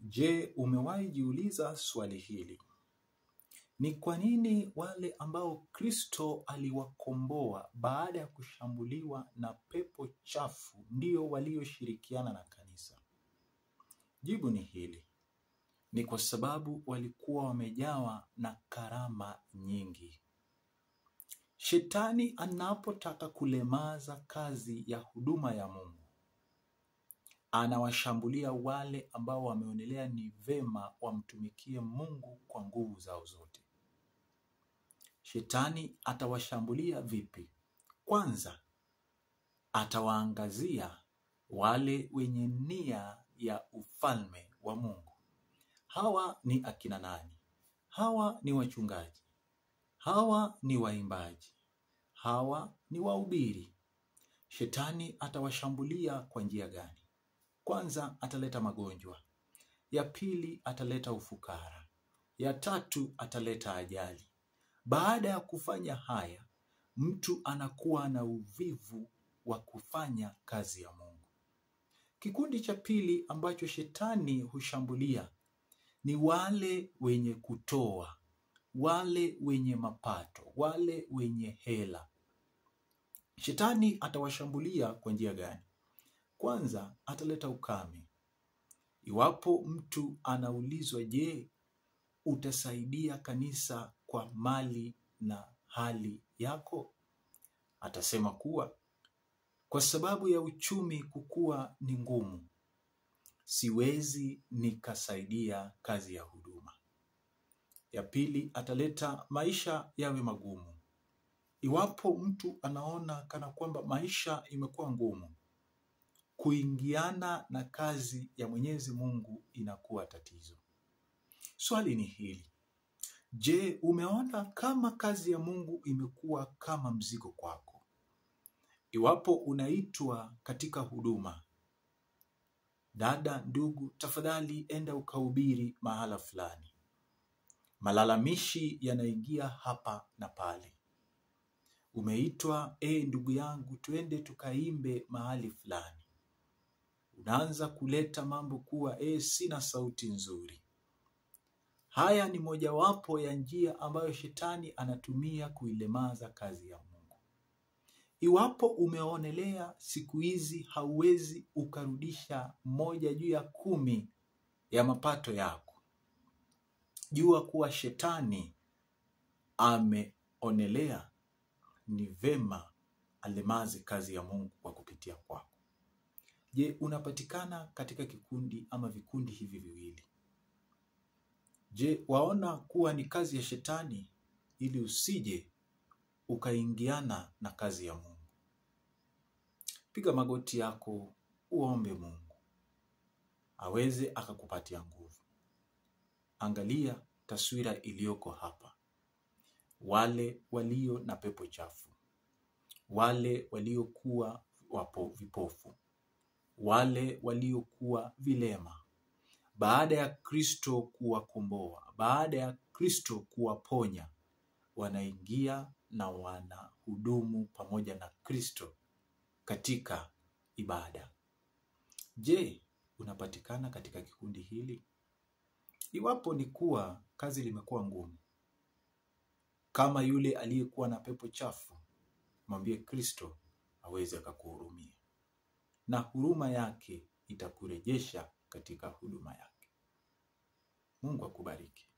Je, umewahi jiuliza swali hili? Ni kwa nini wale ambao Kristo aliwakomboa baada ya kushambuliwa na pepo chafu ndio walioshirikiana na kanisa? Jibu ni hili. Ni kwa sababu walikuwa wamejawa na karama nyingi. Shetani anapotaka kulemaza kazi ya huduma ya Mungu, anawashambulia wale ambao wameonelea ni vema wamtumikie Mungu kwa nguvu zao zote. Shetani atawashambulia vipi? Kwanza, atawaangazia wale wenye nia ya ufalme wa Mungu. Hawa ni akina nani? Hawa ni wachungaji. Hawa ni waimbaji. Hawa ni wahubiri. Shetani atawashambulia kwa njia gani? Kwanza, ataleta magonjwa. Ya pili, ataleta ufukara. Ya tatu, ataleta ajali. Baada ya kufanya haya, mtu anakuwa na uvivu wa kufanya kazi ya Mungu. Kikundi cha pili ambacho shetani hushambulia ni wale wenye kutoa, wale wenye mapato, wale wenye hela. Shetani atawashambulia kwa njia gani? Kwanza, ataleta ukame. Iwapo mtu anaulizwa, je, utasaidia kanisa kwa mali na hali yako? Atasema kuwa kwa sababu ya uchumi kukua ni ngumu, siwezi nikasaidia kazi ya huduma. Ya pili, ataleta maisha yawe magumu. Iwapo mtu anaona kana kwamba maisha imekuwa ngumu, kuingiana na kazi ya Mwenyezi Mungu inakuwa tatizo. Swali ni hili. Je, umeona kama kazi ya Mungu imekuwa kama mzigo kwako? Iwapo unaitwa katika huduma, dada, ndugu, tafadhali enda ukahubiri mahala fulani. Malalamishi yanaingia hapa na pale. Umeitwa, ndugu yangu, tuende tukaimbe mahali fulani. Unaanza kuleta mambo kuwa, sina sauti nzuri. Haya ni mojawapo ya njia ambayo shetani anatumia kuilemaza kazi ya Mungu. Iwapo umeonelea siku hizi hauwezi ukarudisha 1/10 ya mapato yako, jua kuwa shetani ameonelea ni vema alemaze kazi ya Mungu kwa kupitia kwako. Je, unapatikana katika kikundi ama vikundi hivi viwili? Je, waona kuwa ni kazi ya shetani ili usije ukaingiana na kazi ya Mungu? Piga magoti yako, uombe Mungu aweze akakupatia nguvu. Angalia taswira iliyoko hapa. Wale walio na pepo chafu, wale waliokuwa vipofu, wale waliokuwa vilema, baada ya Kristo kuwakomboa, baada ya Kristo kuwaponya, wanaingia na wanahudumu pamoja na Kristo katika ibada. Je, unapatikana katika kikundi hili? Iwapo ni kuwa kazi limekuwa ngumu, kama yule aliyekuwa na pepo chafu, mwambie Kristo aweze akakuhurumia, na huruma yake itakurejesha katika huduma yake. Mungu akubariki.